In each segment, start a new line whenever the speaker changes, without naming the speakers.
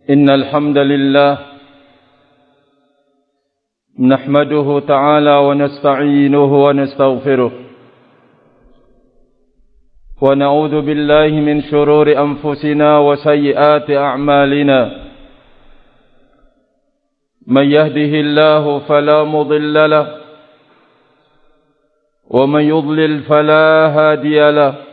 إن الحمد لله نحمده تعالى ونستعينه ونستغفره ونعوذ بالله من شرور أنفسنا وسيئات أعمالنا من يهده الله فلا مضل له ومن يضلل فلا هادي له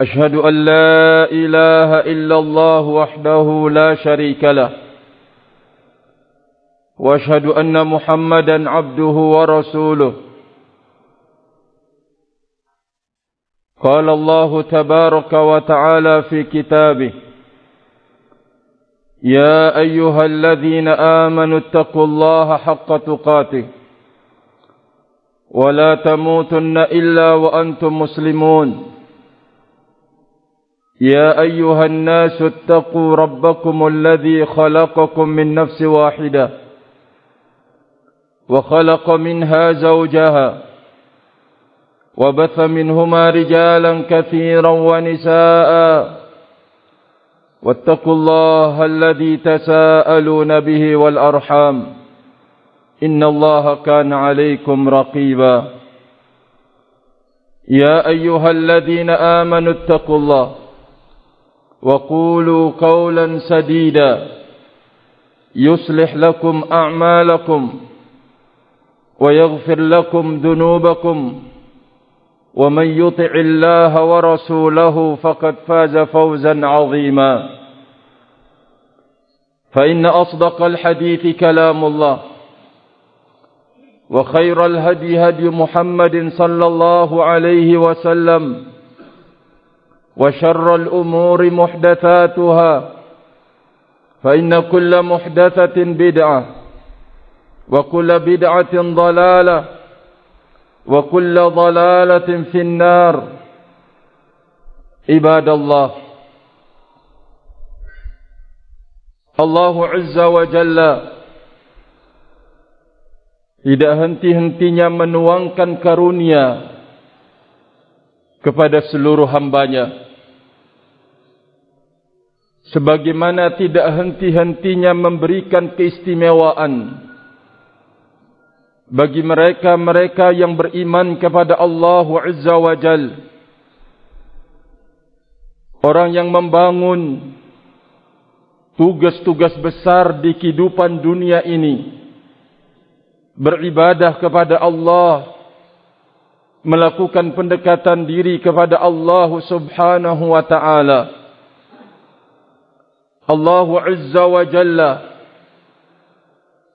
أشهد أن لا إله إلا الله وحده لا شريك له وأشهد أن محمدا عبده ورسوله قال الله تبارك وتعالى في كتابه يا أيها الذين آمنوا اتقوا الله حق تقاته ولا تموتن إلا وأنتم مسلمون يا أيها الناس اتقوا ربكم الذي خلقكم من نفس واحدة وخلق منها زوجها وبث منهما رجالا كثيرا ونساء واتقوا الله الذي تساءلون به والأرحام إن الله كان عليكم رقيبا يا أيها الذين آمنوا اتقوا الله وقولوا قولا سديدا يصلح لكم أعمالكم ويغفر لكم ذنوبكم ومن يطع الله ورسوله فقد فاز فوزا عظيما فإن أصدق الحديث كلام الله وخير الهدي هدي محمد صلى الله عليه وسلم وشر الأمور محدثاتها فإن كل محدثة بدعة وكل بدعة ضلالة وكل ضلالة في النار عباد الله Allah Azza wa Jalla tidak henti-hentinya menuangkan karunia kepada seluruh hambanya, sebagaimana tidak henti-hentinya memberikan keistimewaan bagi mereka-mereka yang beriman kepada Allah Azza wa Jalla, orang yang membangun tugas-tugas besar di kehidupan dunia ini, beribadah kepada Allah, melakukan pendekatan diri kepada Allah Subhanahu wa ta'ala. Allah Azza wa Jalla,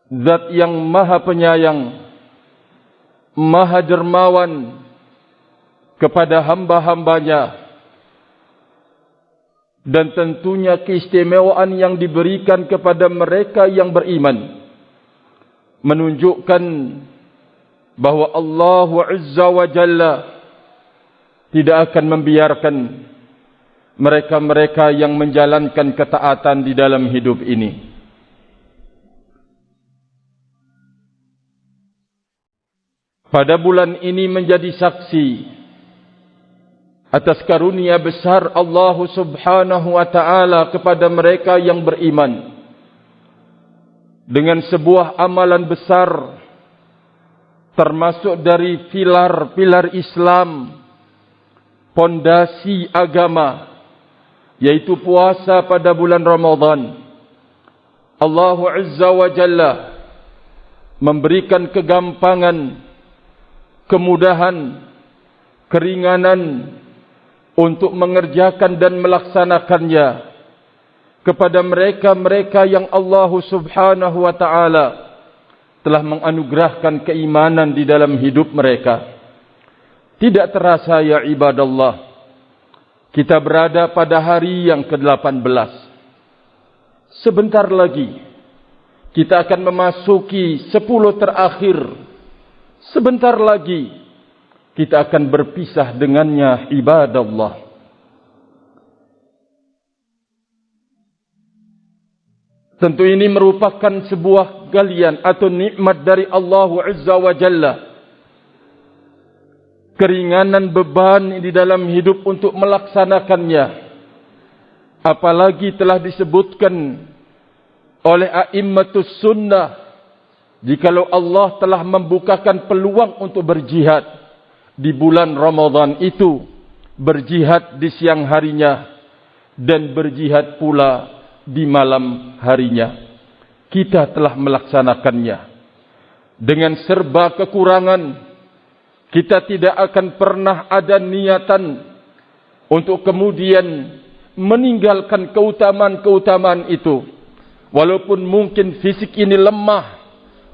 Zat yang maha penyayang, maha dermawan kepada hamba-hambanya, dan tentunya keistimewaan yang diberikan kepada mereka yang beriman menunjukkan bahwa Allah Azza wa Jalla tidak akan membiarkan mereka-mereka yang menjalankan ketaatan di dalam hidup ini. Pada bulan ini menjadi saksi atas karunia besar Allah Subhanahu wa ta'ala kepada mereka yang beriman dengan sebuah amalan besar, termasuk dari pilar-pilar Islam, pondasi agama, yaitu puasa pada bulan Ramadan. Allah Azza wa Jalla memberikan kegampangan, kemudahan, keringanan untuk mengerjakan dan melaksanakannya kepada mereka-mereka yang Allah Subhanahu wa ta'ala telah menganugerahkan keimanan di dalam hidup mereka. Tidak terasa ya ibadallah, kita berada pada hari yang ke-18. Sebentar lagi kita akan memasuki 10 terakhir. Sebentar lagi kita akan berpisah dengannya ibadallah. Tentu ini merupakan sebuah galian atau nikmat dari Allah Azza wa Jalla. Keringanan beban di dalam hidup untuk melaksanakannya. apalagi telah disebutkan oleh a'immatus sunnah, jikalau Allah telah membukakan peluang untuk berjihad di bulan Ramadan itu, berjihad di siang harinya dan berjihad pula di malam harinya, kita telah melaksanakannya dengan serba kekurangan. Kita tidak akan pernah ada niatan untuk kemudian meninggalkan keutamaan-keutamaan itu. Walaupun mungkin fisik ini lemah,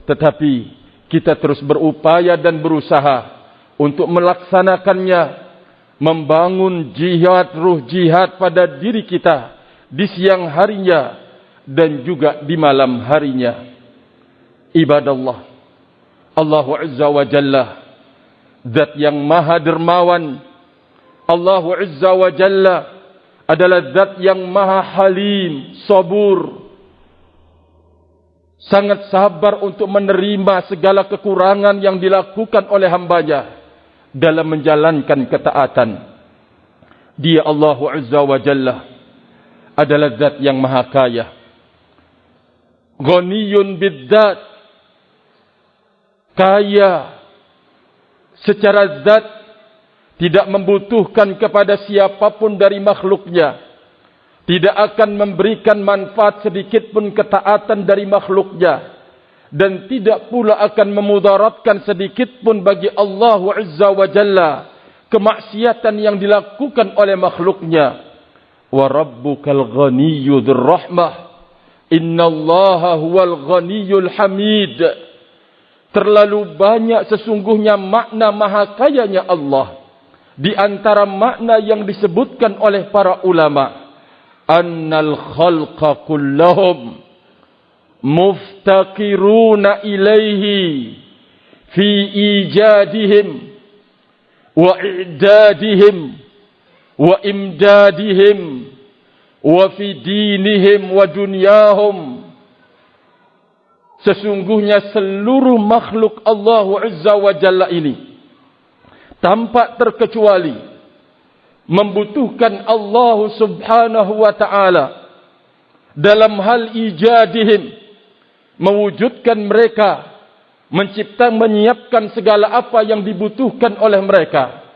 tetapi kita terus berupaya dan berusaha untuk melaksanakannya, membangun jihad, ruh jihad pada diri kita di siang harinya dan juga di malam harinya. Ibadallah, Allah Azza wa Jalla, Zat yang maha dermawan. Allah Azza wa Jalla adalah Zat yang maha halim, sabur, sangat sabar untuk menerima segala kekurangan yang dilakukan oleh hambanya dalam menjalankan ketaatan. Dia Allah Azza wa Jalla adalah Zat yang maha kaya, ghaniyun bidzat, kaya secara zat, tidak membutuhkan kepada siapapun dari makhluknya, tidak akan memberikan manfaat sedikit pun ketaatan dari makhluknya, dan tidak pula akan memudaratkan sedikit pun bagi Allah Azza wa Jalla kemaksiatan yang dilakukan oleh makhluknya. Wa rabbukal ghaniyyu dzur rahmah, innallaha huwal ghaniyyul hamid. Terlalu banyak sesungguhnya makna maha kayanya Allah. Di antara makna yang disebutkan oleh para ulama, annal khalqa kullahum muftaqiruna ilaihi fi ijadihim wa i'dadihim wa imdadihim wa fi dinihim wa dunyahum. Sesungguhnya seluruh makhluk Allah Azza wa Jalla ini tanpa terkecuali membutuhkan Allah Subhanahu wa Ta'ala dalam hal ijadihim, mewujudkan mereka, menyiapkan segala apa yang dibutuhkan oleh mereka,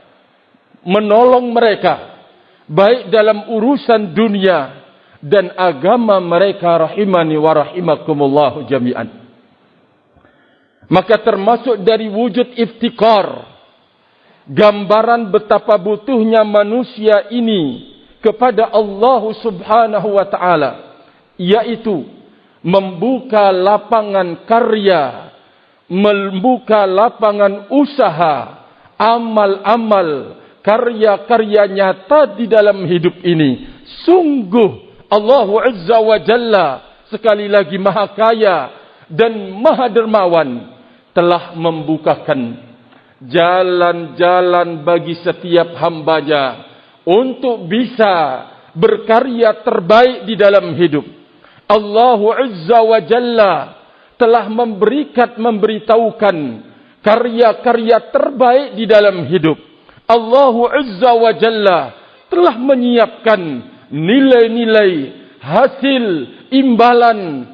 menolong mereka baik dalam urusan dunia dan agama mereka, rahimani wa rahimakumullah jami'an. Maka termasuk dari wujud iftikar, gambaran betapa butuhnya manusia ini kepada Allah Subhanahu wa Ta'ala, yaitu membuka lapangan karya, membuka lapangan usaha, amal-amal, karya-karya nyata di dalam hidup ini. Sungguh Allah Azza wa Jalla sekali lagi maha kaya dan maha dermawan, telah membukakan jalan-jalan bagi setiap hambanya untuk bisa berkarya terbaik di dalam hidup. Allah Azza wa Jalla telah memberitahukan karya-karya terbaik di dalam hidup. Allah Azza wa Jalla telah menyiapkan nilai-nilai hasil imbalan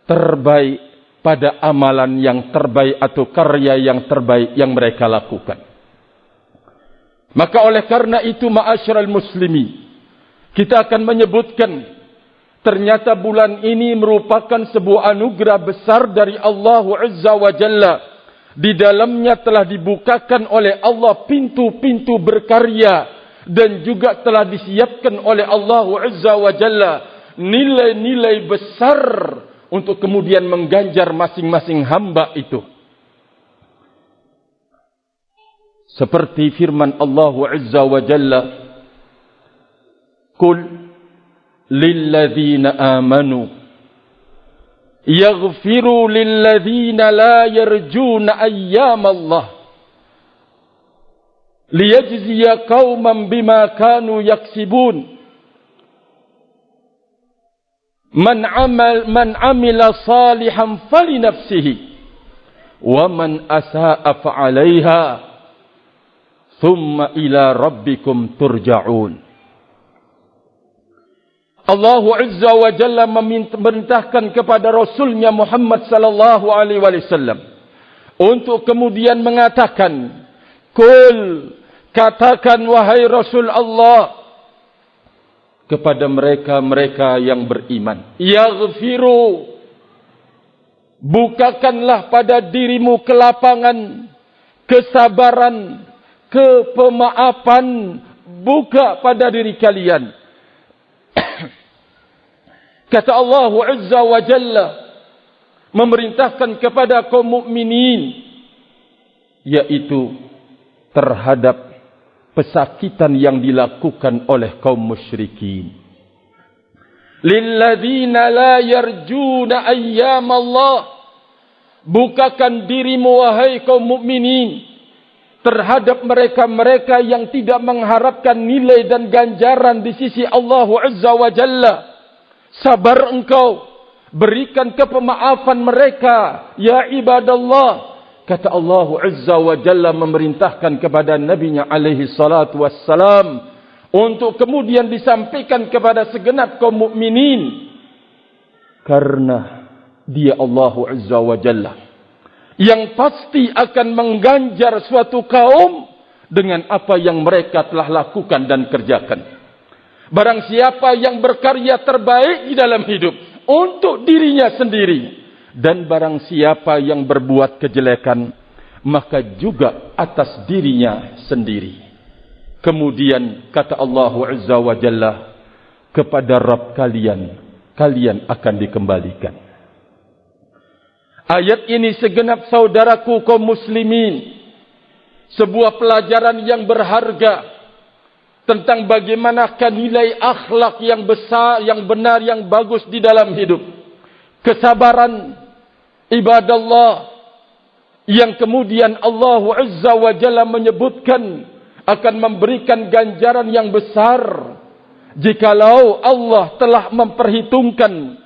terbaik pada amalan yang terbaik atau karya yang terbaik yang mereka lakukan. Maka oleh karena itu, ma'asyiral muslimin, kita akan menyebutkan ternyata bulan ini merupakan sebuah anugerah besar dari Allah Azza wa Jalla. Di dalamnya telah dibukakan oleh Allah pintu-pintu berkarya, dan juga telah disiapkan oleh Allah Azza wa Jalla nilai-nilai besar untuk kemudian mengganjar masing-masing hamba itu. Seperti firman Allah Azza wa Jalla, Qul lilladzina amanu yaghfiru lilladzina la yarjuna ayyam Allah liyajziya qauman bima kanu yaksibun. Man amila salihan fali nafsihi wa man asaa fa 'alaiha thumma ila rabbikum turja'un. Allah Azza wa Jalla memerintahkan kepada Rasulnya Muhammad sallallahu alaihi wasallam untuk kemudian mengatakan, "Qul," katakan wahai Rasul Allah kepada mereka-mereka yang beriman, "Yaghfiru," bukakanlah pada dirimu kelapangan, kesabaran, kepemaafan, buka pada diri kalian. Kata Allah Azza wa Jalla memerintahkan kepada kaum mukminin, yaitu terhadap pesakitan yang dilakukan oleh kaum musyrikin. Lilladzina la yarjuna ayyam Allah, bukakan dirimu wahai kaum mukminin terhadap mereka-mereka yang tidak mengharapkan nilai dan ganjaran di sisi Allah Azza wa Jalla. Sabar engkau, berikan kepemaafan mereka, ya ibadallah. Kata Allah Azza wa Jalla memerintahkan kepada Nabi-Nya alaihi salatu wassalam untuk kemudian disampaikan kepada segenap kaum mukminin, karena Dia Allah Azza wa Jalla yang pasti akan mengganjar suatu kaum dengan apa yang mereka telah lakukan dan kerjakan. Barang siapa yang berkarya terbaik di dalam hidup untuk dirinya sendiri, dan barang siapa yang berbuat kejelekan, maka juga atas dirinya sendiri. Kemudian kata Allah Azza wa Jalla, kepada Rabb kalian akan dikembalikan. Ayat ini segenap saudaraku kaum muslimin, sebuah pelajaran yang berharga tentang bagaimanakah nilai akhlak yang besar, yang benar, yang bagus di dalam hidup. Kesabaran, ibadallah, yang kemudian Allah Azza wa Jalla menyebutkan akan memberikan ganjaran yang besar jikalau Allah telah memperhitungkan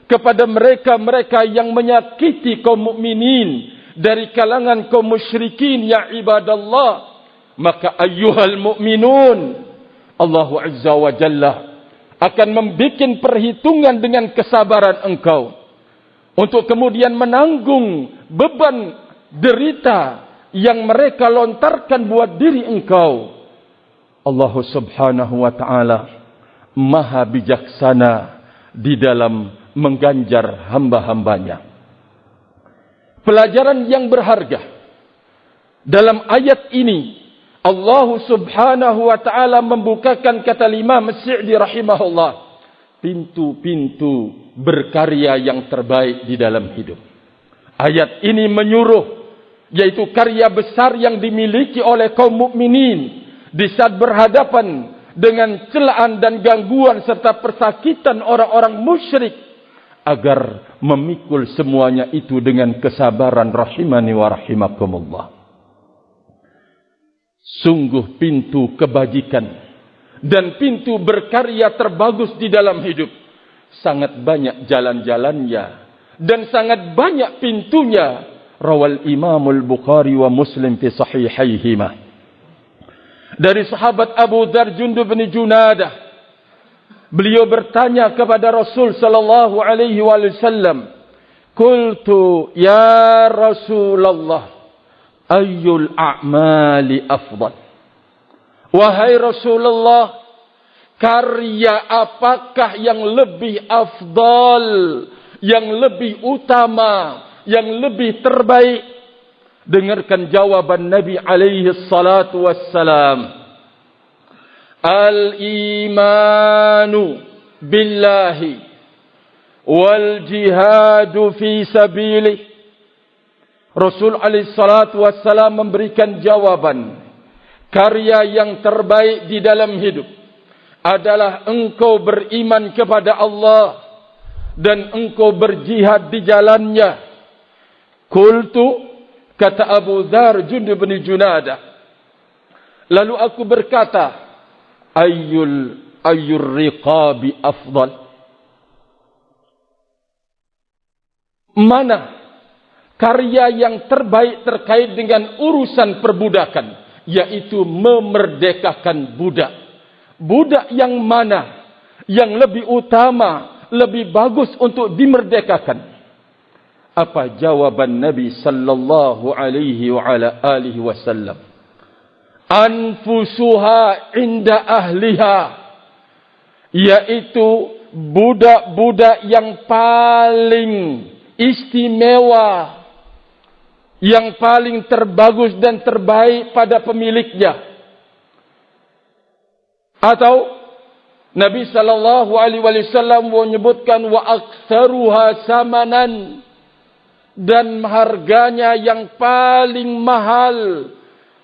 kepada mereka-mereka yang menyakiti kaum mukminin dari kalangan kaum musyrikin, ya ibadallah. Maka ayyuhal mu'minun, Allah Azza wa Jalla akan membuat perhitungan dengan kesabaran engkau untuk kemudian menanggung beban derita yang mereka lontarkan buat diri engkau. Allah Subhanahu wa ta'ala maha bijaksana di dalam mengganjar hamba-hambanya. Pelajaran yang berharga dalam ayat ini, Allah Subhanahu wa ta'ala membukakan, kata Imam As-Sa'di rahimahullah, pintu-pintu berkarya yang terbaik di dalam hidup. Ayat ini menyuruh, yaitu karya besar yang dimiliki oleh kaum mukminin di saat berhadapan dengan celaan dan gangguan serta persakitan orang-orang musyrik, agar memikul semuanya itu dengan kesabaran rahimani wa rahimakumullah. Sungguh pintu kebajikan dan pintu berkarya terbagus di dalam hidup sangat banyak jalan-jalannya dan sangat banyak pintunya. Rawal Imamul Bukhari wa Muslim fi sahihaihima dari sahabat Abu Dzar Jundub bin Junadah, beliau bertanya kepada Rasul sallallahu alaihi wasallam, "Qultu ya Rasulullah, ayyul a'mali afdal?" Wahai Rasulullah, karya apakah yang lebih afdal, yang lebih utama, yang lebih terbaik? Dengarkan jawaban Nabi alaihi salatu wassalam. Al-imanu billahi wal jihadu fi sabilih. Rasul alaihi salatu wassalam memberikan jawaban, karya yang terbaik di dalam hidup adalah engkau beriman kepada Allah dan engkau berjihad di jalannya. Qultu, kata Abu Dzar Jundub bin Junadah, lalu aku berkata, ayyul riqabi afdal? Mana karya yang terbaik terkait dengan urusan perbudakan, yaitu memerdekakan budak. Budak yang mana yang lebih utama, lebih bagus untuk dimerdekakan. Apa jawaban Nabi sallallahu alaihi wa ala alihi wasallam? Anfusuha inda ahliha, yaitu budak-budak yang paling istimewa, yang paling terbagus dan terbaik pada pemiliknya. Atau Nabi sallallahu alaihi wasallam menyebutkan wa aktsaruha samanan, dan harganya yang paling mahal.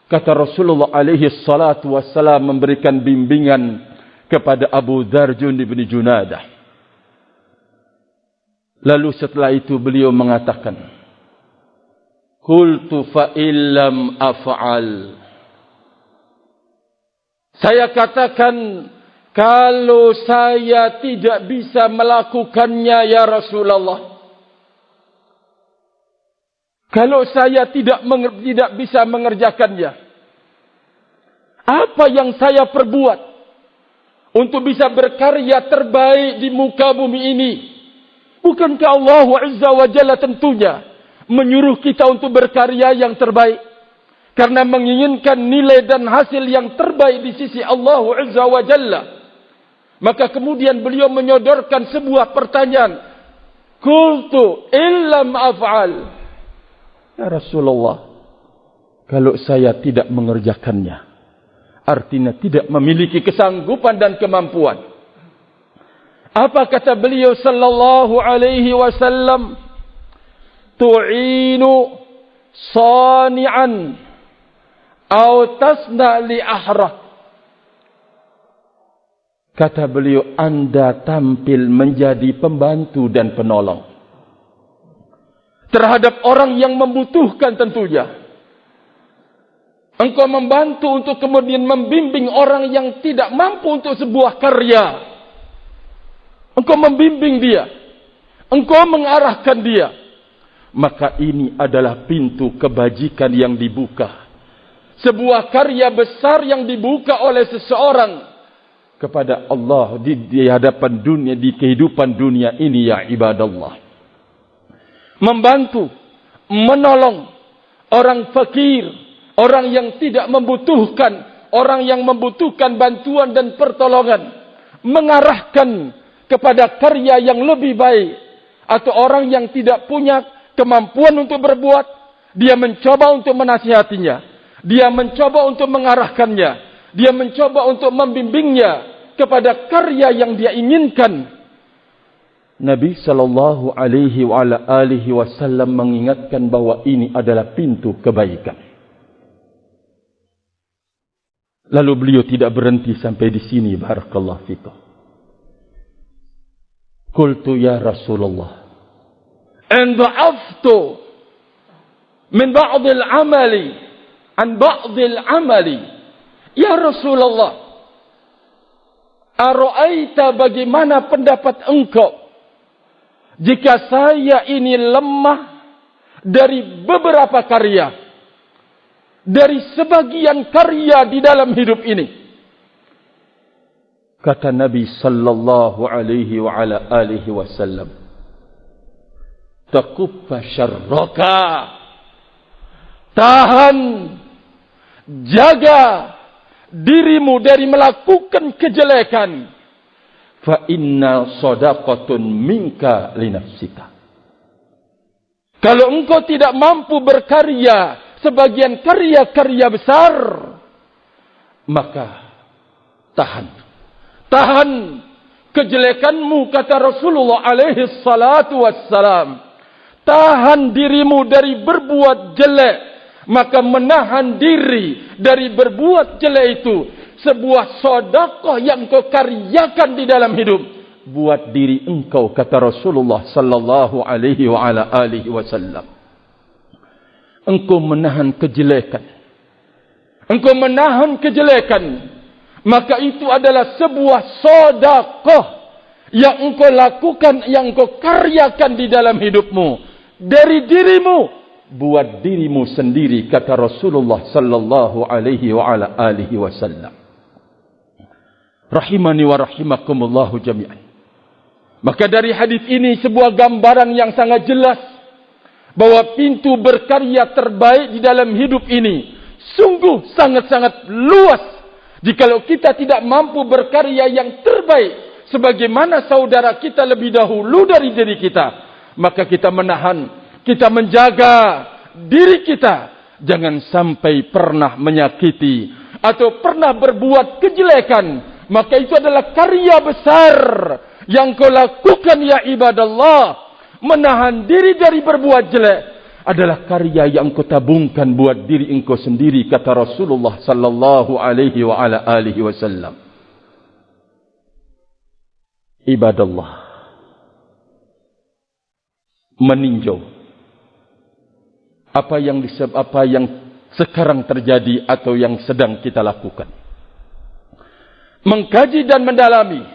Kata Rasulullah alaihi salatu wassalam memberikan bimbingan kepada Abu Dzar bin Junadah. Lalu setelah itu beliau mengatakan, qultu fa illam af'al. Saya katakan, kalau saya tidak bisa melakukannya ya Rasulullah, kalau saya tidak bisa mengerjakannya, apa yang saya perbuat untuk bisa berkarya terbaik di muka bumi ini? Bukankah Allah Azza wa Jalla tentunya menyuruh kita untuk berkarya yang terbaik? Karena menginginkan nilai dan hasil yang terbaik di sisi Allah Azza wa Jalla. Maka kemudian beliau menyodorkan sebuah pertanyaan. Qultu illam af'al. Ya Rasulullah, kalau saya tidak mengerjakannya, artinya tidak memiliki kesanggupan dan kemampuan. Apa kata beliau sallallahu alaihi wasallam? Tu'inu sani'an au tasna li ahrak. Kata beliau, Anda tampil menjadi pembantu dan penolong terhadap orang yang membutuhkan tentunya. Engkau membantu untuk kemudian membimbing orang yang tidak mampu untuk sebuah karya. Engkau membimbing dia. Engkau mengarahkan dia. Maka ini adalah pintu kebajikan yang dibuka. Sebuah karya besar yang dibuka oleh seseorang kepada Allah di hadapan dunia, di kehidupan dunia ini ya ibadallah. Membantu, menolong orang fakir, orang yang tidak membutuhkan, orang yang membutuhkan bantuan dan pertolongan, mengarahkan kepada karya yang lebih baik, atau orang yang tidak punya kemampuan untuk berbuat, dia mencoba untuk menasihatinya, dia mencoba untuk mengarahkannya, dia mencoba untuk membimbingnya kepada karya yang dia inginkan. Nabi sallallahu alaihi wa ala alihi wasallam mengingatkan bahwa ini adalah pintu kebaikan. Lalu beliau tidak berhenti sampai di sini, barakallahu fikum. Qultu ya Rasulullah, in dha'aftu min ba'd al-amali an ba'd al-amali, ya Rasulullah, ara'aita, bagaimana pendapat engkau jika saya ini lemah dari beberapa karya, dari sebagian karya di dalam hidup ini? Kata Nabi sallallahu alaihi wa ala alihi wasallam, takuffa syarraka, tahan, jaga dirimu dari melakukan kejelekan. Fa inna sadaqatun minka li nafsika. Kalau engkau tidak mampu berkarya sebagian karya-karya besar, maka tahan kejelekanmu, kata Rasulullah alaihi salatu wassalam. Tahan dirimu dari berbuat jelek, maka menahan diri dari berbuat jelek itu sebuah sedekah yang kau karyakan di dalam hidup buat diri engkau, kata Rasulullah sallallahu alaihi wa ala alihi wasallam. Engkau menahan kejelekan, maka itu adalah sebuah sedekah yang engkau lakukan, yang engkau karyakan di dalam hidupmu dari dirimu buat dirimu sendiri, kata Rasulullah sallallahu alaihi wa ala alihi wasallam. Rahimani wa rahimakumullahu jami'an. Maka dari hadis ini sebuah gambaran yang sangat jelas bahwa pintu berkarya terbaik di dalam hidup ini sungguh sangat-sangat luas. Jikalau kita tidak mampu berkarya yang terbaik sebagaimana saudara kita lebih dahulu dari diri kita, maka kita menahan, kita menjaga diri kita jangan sampai pernah menyakiti atau pernah berbuat kejelekan. Maka itu adalah karya besar yang kau lakukan ya ibadallah. Menahan diri dari berbuat jelek adalah karya yang kau tabungkan buat diri engkau sendiri, kata Rasulullah sallallahu alaihi wa ala alihi wasallam. Ibadallah, meninjau apa yang sekarang terjadi atau yang sedang kita lakukan. Mengkaji dan mendalami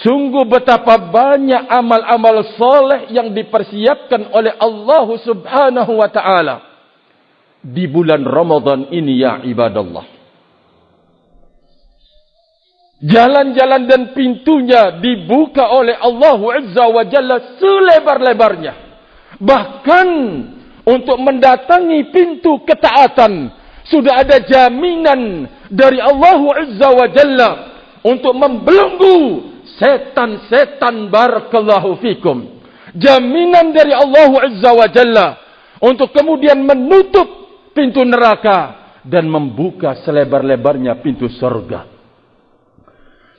sungguh betapa banyak amal-amal soleh yang dipersiapkan oleh Allah Subhanahu wa ta'ala di bulan Ramadan ini ya ibadallah. Jalan-jalan dan pintunya dibuka oleh Allah Azza wa Jalla selebar-lebarnya. Bahkan untuk mendatangi pintu ketaatan sudah ada jaminan dari Allah Azza wa Jalla untuk membelenggu setan-setan, barakallahu fikum. Jaminan dari Allah Azza wa Jalla untuk kemudian menutup pintu neraka dan membuka selebar-lebarnya pintu surga.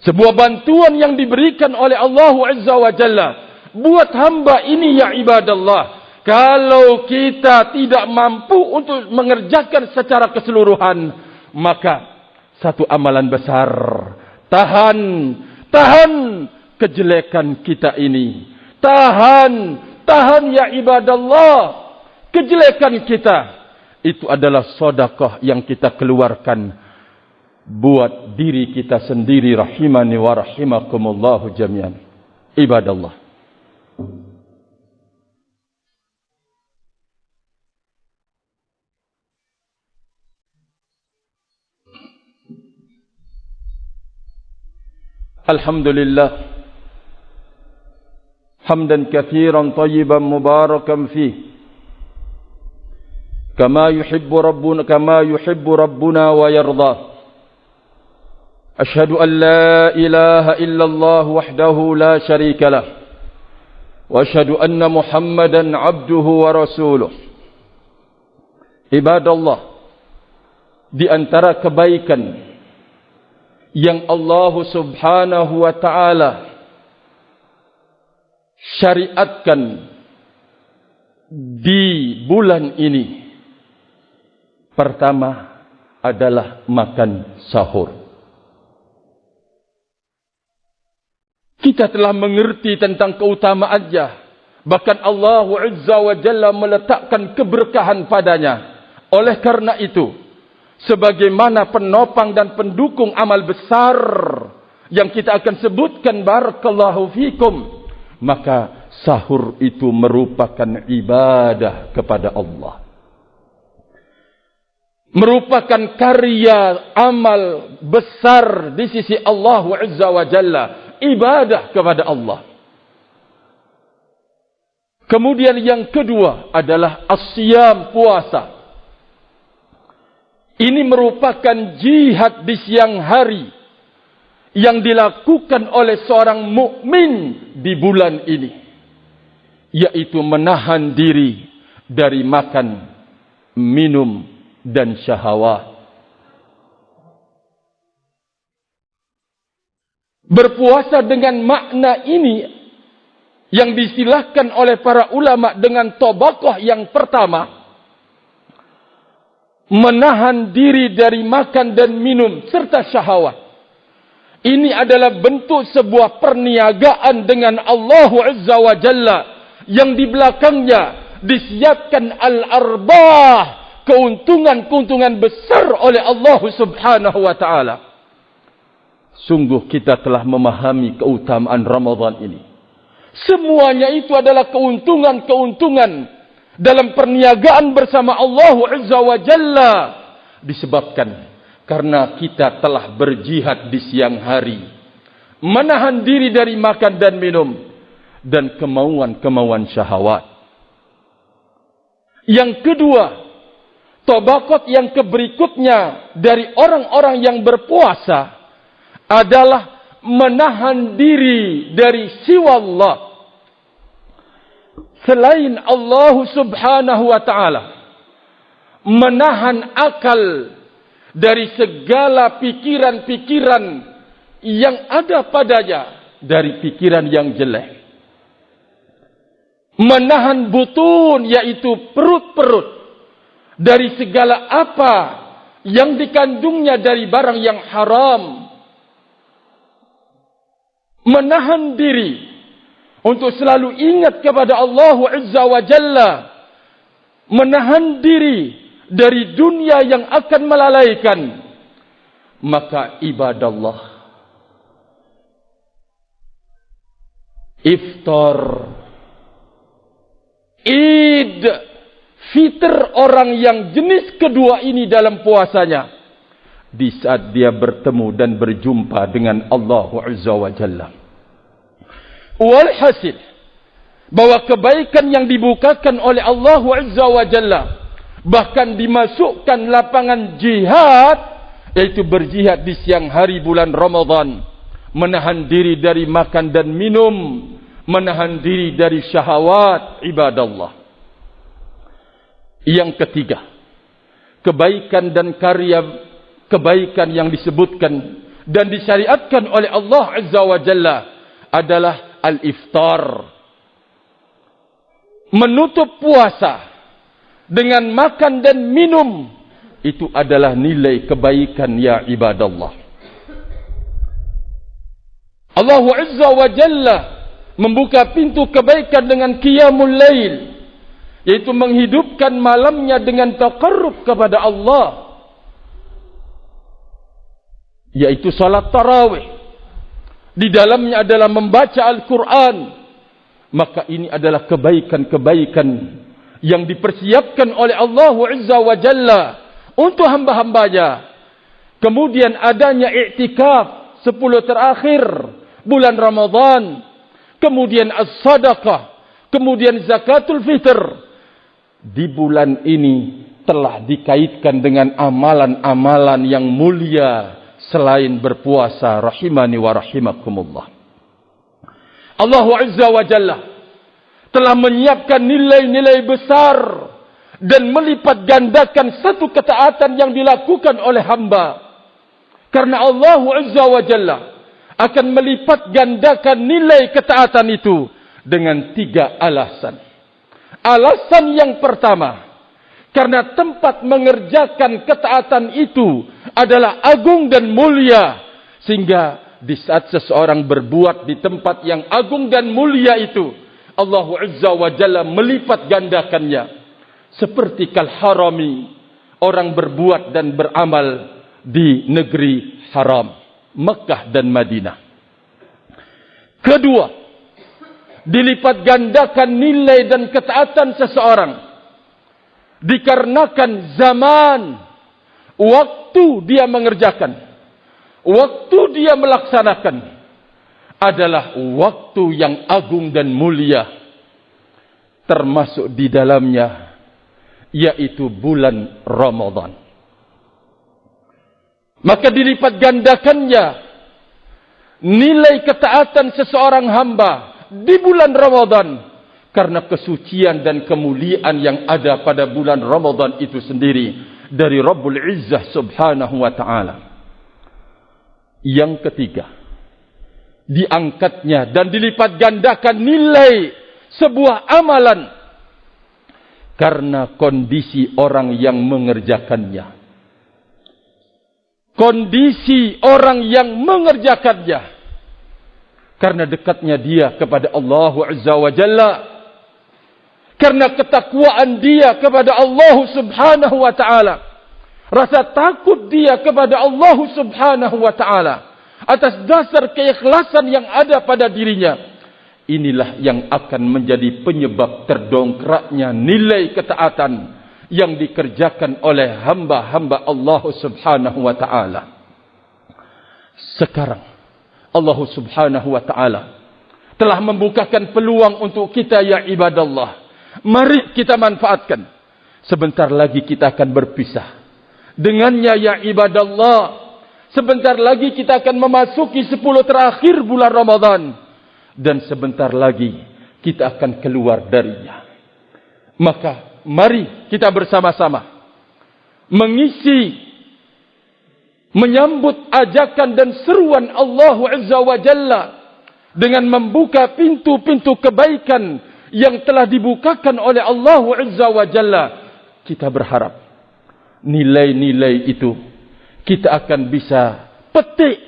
Sebuah bantuan yang diberikan oleh Allah Azza wa Jalla buat hamba ini ya ibadallah. Kalau kita tidak mampu untuk mengerjakan secara keseluruhan, maka satu amalan besar, tahan kejelekan kita ini. Tahan ya ibadallah kejelekan kita. Itu adalah sedekah yang kita keluarkan buat diri kita sendiri, rahimani wa rahimakumullahu jami'an. Ibadallah, alhamdulillah hamdan katsiran thayyiban mubarakan fih kama yuhibbu rabbuna wa yarda. Ashhadu an la ilaha illallah wahdahu la syarika lah wa ashhadu anna Muhammadan abduhu wa rasuluh. Ibadallah, di antara kebaikan yang Allah Subhanahu wa ta'ala syariatkan di bulan ini, pertama adalah makan sahur. Kita telah mengerti tentang keutamaannya. Bahkan Allah Azza wa Jalla meletakkan keberkahan padanya. Oleh karena itu, sebagaimana penopang dan pendukung amal besar yang kita akan sebutkan barakallahu fikum, maka sahur itu merupakan ibadah kepada Allah. Merupakan karya amal besar di sisi Allah Azza wa Jalla. Ibadah kepada Allah. Kemudian yang kedua adalah as-siyam, puasa. Ini merupakan jihad di siang hari yang dilakukan oleh seorang mukmin di bulan ini, yaitu menahan diri dari makan, minum dan syahwat. Berpuasa dengan makna ini yang diistilahkan oleh para ulama dengan tabaqah yang pertama, menahan diri dari makan dan minum serta syahwat. Ini adalah bentuk sebuah perniagaan dengan Allah Azza wa Jalla yang di belakangnya disiapkan al-arbah, keuntungan-keuntungan besar oleh Allah Subhanahu wa ta'ala. Sungguh kita telah memahami keutamaan Ramadan ini. Semuanya itu adalah keuntungan-keuntungan dalam perniagaan bersama Allah Azza wa Jalla. Disebabkan Karena kita telah berjihad di siang hari, menahan diri dari makan dan minum, dan kemauan-kemauan syahwat. Yang kedua, tobaqat yang keberikutnya dari orang-orang yang berpuasa adalah menahan diri dari siwallah, selain Allah subhanahu wa ta'ala. Menahan akal dari segala pikiran-pikiran yang ada padanya, dari pikiran yang jelek. Menahan butun, yaitu perut-perut, dari segala apa yang dikandungnya dari barang yang haram. Menahan diri untuk selalu ingat kepada Allah Azza wa Jalla. Menahan diri dari dunia yang akan melalaikan. Maka ibadallah, iftar, Id, fitr orang yang jenis kedua ini dalam puasanya, di saat dia bertemu dan berjumpa dengan Allah Azza wa Jalla. Walhasil, bahwa kebaikan yang dibukakan oleh Allah Azza wa Jalla, bahkan dimasukkan lapangan jihad, yaitu berjihad di siang hari bulan Ramadan, menahan diri dari makan dan minum, menahan diri dari syahwat, ibadallah. Yang ketiga, kebaikan dan karya kebaikan yang disebutkan dan disyariatkan oleh Allah Azza wa Jalla adalah al-iftar. Menutup puasa dengan makan dan minum, itu adalah nilai kebaikan, ya ibadallah. Allah Azza wa Jalla membuka pintu kebaikan dengan qiyamul lail, yaitu menghidupkan malamnya dengan taqarrub kepada Allah, yaitu salat tarawih. Di dalamnya adalah membaca Al-Quran. Maka ini adalah kebaikan-kebaikan yang dipersiapkan oleh Allah Azza wa Jalla untuk hamba-hambanya. Kemudian adanya i'tikaf 10 terakhir bulan Ramadan, kemudian as-sadaqah, kemudian zakatul fitr. Di bulan ini telah dikaitkan dengan amalan-amalan yang mulia selain berpuasa, rahimani wa rahimakumullah. Allah Azza wa Jalla telah menyiapkan nilai-nilai besar dan melipat gandakan satu ketaatan yang dilakukan oleh hamba. Karena Allah Azza wa Jalla akan melipat gandakan nilai ketaatan itu dengan 3 alasan. Alasan yang pertama, karena tempat mengerjakan ketaatan itu adalah agung dan mulia, sehingga di saat seseorang berbuat di tempat yang agung dan mulia itu, Allah Azza wa Jalla melipat gandakannya. Seperti kal harami, orang berbuat dan beramal di negeri haram, Mekah dan Madinah. Kedua, dilipat gandakan nilai dan ketaatan seseorang dikarenakan zaman, waktu dia mengerjakan, waktu dia melaksanakan adalah waktu yang agung dan mulia, termasuk di dalamnya yaitu bulan Ramadan. Maka dilipat gandakannya nilai ketaatan seseorang hamba di bulan Ramadan, karena kesucian dan kemuliaan yang ada pada bulan Ramadan itu sendiri dari Rabbul Izzah subhanahu wa ta'ala. Yang ketiga, diangkatnya dan dilipat gandakan nilai sebuah amalan karena kondisi orang yang mengerjakannya. Kondisi orang yang mengerjakannya karena dekatnya dia kepada Allah Azza wa Jalla, karena ketakwaan dia kepada Allah subhanahu wa ta'ala, rasa takut dia kepada Allah subhanahu wa ta'ala atas dasar keikhlasan yang ada pada dirinya. Inilah yang akan menjadi penyebab terdongkraknya nilai ketaatan yang dikerjakan oleh hamba-hamba Allah Subhanahu wa taala. Sekarang Allah Subhanahu wa taala telah membukakan peluang untuk kita, ya ibadallah. Mari kita manfaatkan. Sebentar lagi kita akan berpisah dengannya, ya ibadallah. Sebentar lagi kita akan memasuki 10 terakhir bulan Ramadan. Dan sebentar lagi kita akan keluar darinya. Maka mari kita bersama-sama menyambut ajakan dan seruan Allah Azza wa Jalla dengan membuka pintu-pintu kebaikan yang telah dibukakan oleh Allah Azza wa Jalla. Kita berharap nilai-nilai itu kita akan bisa petik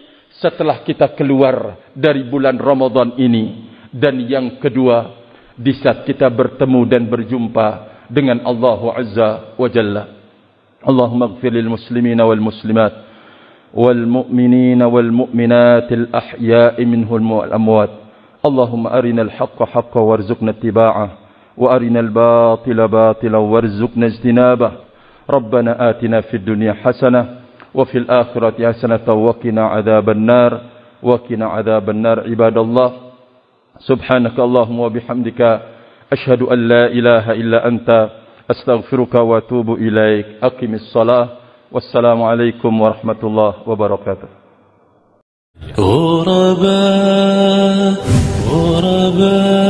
setelah kita keluar dari bulan Ramadan ini. Dan yang kedua, di saat kita bertemu dan berjumpa dengan Allah Azza wa Jalla. Allahumma ighfir lil muslimina wal muslimat wal mu'minina wal mu'minatil ahya'i minhum wal amwat. Allahumma arinal haqqa haqqan warzuqna ittiba'ah wa arinal batila batilan warzuqna ijtinabah. Rabbana atina fid dunya hasanah wa fil akhirati hasanatan wa qina adzaban nar wa qina adzaban nar. Ibadallah, subhanaka Allahumma wa bihamdika asyhadu an la ilaha illa anta astaghfiruka wa atubu ilaik. Aqimis shalah. Wassalamu alaikum warahmatullahi wabarakatuh. غرباء